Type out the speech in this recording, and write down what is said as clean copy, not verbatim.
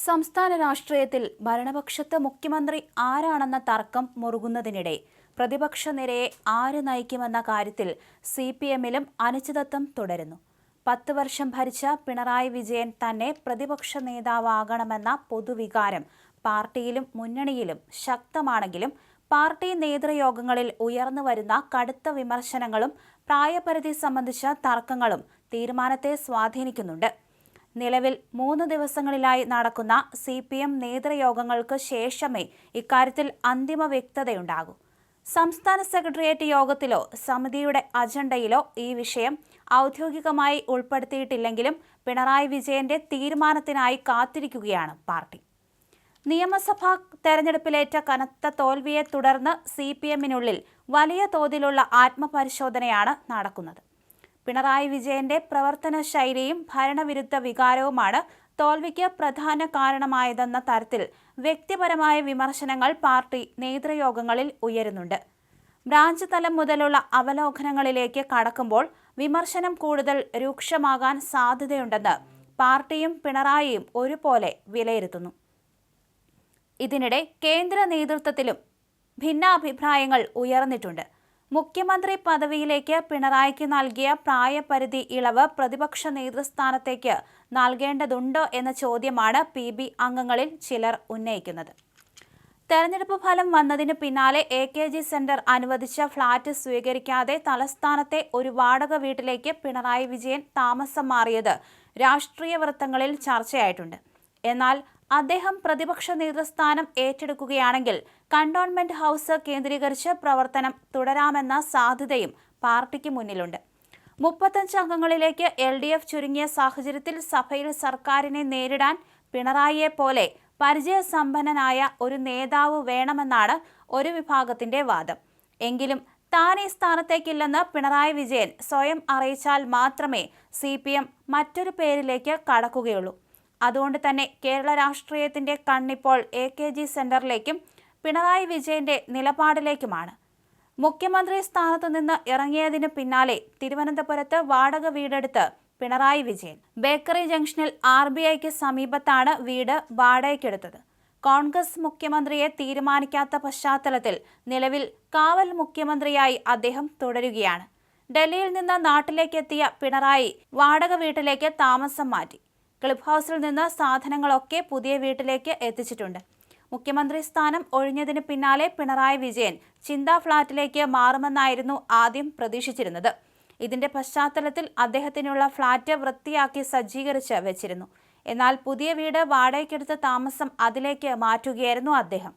സംസ്ഥാന രാഷ്ട്രീയത്തിൽ ഭരണപക്ഷത്ത് മുഖ്യമന്ത്രി ആരാണെന്ന തർക്കം മുറുകുന്നതിനിടെ പ്രതിപക്ഷ നിരയെ ആര് നയിക്കുമെന്ന കാര്യത്തിൽ CPM-ലും അനിശ്ചിതത്വം തുടരുന്നു. 10 വർഷം ഭരിച്ച പിണറായി വിജയൻ തന്നെ പ്രതിപക്ഷ നേതാവാകണമെന്ന പൊതുവികാരം പാർട്ടിയിലും മുന്നണിയിലും ശക്തമാണെങ്കിലും പാർട്ടി നേതൃയോഗങ്ങളിൽ ഉയർന്നുവരുന്ന കടുത്ത വിമർശനങ്ങളും പ്രായപരിധി സംബന്ധിച്ച തർക്കങ്ങളും തീരുമാനത്തെ സ്വാധീനിക്കുന്നുണ്ട്. നിലവിൽ 3 ദിവസങ്ങളിലായി നടക്കുന്ന CPM നേതൃയോഗങ്ങൾക്ക് ശേഷമേ ഇക്കാര്യത്തിൽ അന്തിമ വ്യക്തതയുണ്ടാകൂ. സംസ്ഥാന സെക്രട്ടേറിയറ്റ് യോഗത്തിലോ സമിതിയുടെ അജണ്ടയിലോ ഈ വിഷയം ഔദ്യോഗികമായി ഉൾപ്പെടുത്തിയിട്ടില്ലെങ്കിലും പിണറായി വിജയന്റെ തീരുമാനത്തിനായി കാത്തിരിക്കുകയാണ് പാർട്ടി. നിയമസഭാ തെരഞ്ഞെടുപ്പിലേറ്റ കനത്ത തോൽവിയെ തുടർന്ന് CPM-നുള്ളിൽ വലിയ തോതിലുള്ള ആത്മപരിശോധനയാണ് നടക്കുന്നത്. പിണറായി വിജയന്റെ പ്രവർത്തന ശൈലിയും ഭരണവിരുദ്ധ വികാരവുമാണ് തോൽവിക്ക് പ്രധാന കാരണമായതെന്ന തരത്തിൽ വ്യക്തിപരമായ വിമർശനങ്ങൾ പാർട്ടി നേതൃയോഗങ്ങളിൽ ഉയരുന്നുണ്ട്. ബ്രാഞ്ച് തലം മുതലുള്ള അവലോകനങ്ങളിലേക്ക് കടക്കുമ്പോൾ വിമർശനം കൂടുതൽ രൂക്ഷമാകാൻ സാധ്യതയുണ്ടെന്ന് പാർട്ടിയും പിണറായിയും ഒരുപോലെ വിലയിരുത്തുന്നു. ഇതിനിടെ കേന്ദ്ര നേതൃത്വത്തിലും ഭിന്നാഭിപ്രായങ്ങൾ ഉയർന്നിട്ടുണ്ട്. മുഖ്യമന്ത്രി പദവിയിലേക്ക് പിണറായിക്ക് നൽകിയ പ്രായപരിധി ഇളവ് പ്രതിപക്ഷ നേതൃസ്ഥാനത്തേക്ക് നൽകേണ്ടതുണ്ടോ എന്ന ചോദ്യമാണ് PB അംഗങ്ങളിൽ ചിലർ ഉന്നയിക്കുന്നത്. തെരഞ്ഞെടുപ്പ് ഫലം വന്നതിന് പിന്നാലെ AKG സെന്റർ അനുവദിച്ച ഫ്ളാറ്റ് സ്വീകരിക്കാതെ തലസ്ഥാനത്തെ ഒരു വാടക വീട്ടിലേക്ക് പിണറായി വിജയൻ താമസം മാറിയത് രാഷ്ട്രീയ വൃത്തങ്ങളിൽ ചർച്ചയായിട്ടുണ്ട്. എന്നാൽ അദ്ദേഹം പ്രതിപക്ഷ നേതൃസ്ഥാനം ഏറ്റെടുക്കുകയാണെങ്കിൽ കണ്ടോൺമെന്റ് ഹൗസ് കേന്ദ്രീകരിച്ച് പ്രവർത്തനം തുടരാമെന്ന സാധ്യതയും പാർട്ടിക്ക് മുന്നിലുണ്ട്. 35 അംഗങ്ങളിലേക്ക് LDF ചുരുങ്ങിയ സാഹചര്യത്തിൽ സഭയിൽ സർക്കാരിനെ നേരിടാൻ പിണറായിയെ പോലെ പരിചയസമ്പന്നനായ ഒരു നേതാവ് വേണമെന്നാണ് ഒരു വിഭാഗത്തിന്റെ വാദം. എങ്കിലും താൻ ഈ സ്ഥാനത്തേക്കില്ലെന്ന് പിണറായി വിജയൻ സ്വയം അറിയിച്ചാൽ മാത്രമേ CPM മറ്റൊരു പേരിലേക്ക് കടക്കുകയുള്ളൂ. അതുകൊണ്ട് തന്നെ കേരള രാഷ്ട്രീയത്തിന്റെ കണ്ണിപ്പോൾ AKG സെന്ററിലേക്കും പിണറായി വിജയന്റെ നിലപാടിലേക്കുമാണ്. മുഖ്യമന്ത്രി സ്ഥാനത്തു നിന്ന് ഇറങ്ങിയതിന് പിന്നാലെ തിരുവനന്തപുരത്ത് വാടക വീടെടുത്ത് പിണറായി വിജയൻ ബേക്കറി ജംഗ്ഷനിൽ RBIക്ക് സമീപത്താണ് വീട് വാടകയ്ക്കെടുത്തത്. കോൺഗ്രസ് മുഖ്യമന്ത്രിയെ തീരുമാനിക്കാത്ത പശ്ചാത്തലത്തിൽ നിലവിൽ കാവൽ മുഖ്യമന്ത്രിയായി അദ്ദേഹം തുടരുകയാണ്. ഡൽഹിയിൽ നിന്ന് നാട്ടിലേക്കെത്തിയ പിണറായി വാടക വീട്ടിലേക്ക് താമസം മാറ്റി. ക്ലിഫ് ഹൗസിൽ നിന്ന് സാധനങ്ങളൊക്കെ പുതിയ വീട്ടിലേക്ക് എത്തിച്ചിട്ടുണ്ട്. മുഖ്യമന്ത്രി സ്ഥാനം ഒഴിഞ്ഞതിന് പിന്നാലെ പിണറായി വിജയൻ ചിന്താ ഫ്ളാറ്റിലേക്ക് മാറുമെന്നായിരുന്നു ആദ്യം പ്രതീക്ഷിച്ചിരുന്നത്. ഇതിന്റെ പശ്ചാത്തലത്തിൽ അദ്ദേഹത്തിനുള്ള ഫ്ളാറ്റ് വൃത്തിയാക്കി സജ്ജീകരിച്ച് വെച്ചിരുന്നു. എന്നാൽ പുതിയ വീട് വാടകയ്ക്കെടുത്ത താമസം അതിലേക്ക് മാറ്റുകയായിരുന്നു അദ്ദേഹം.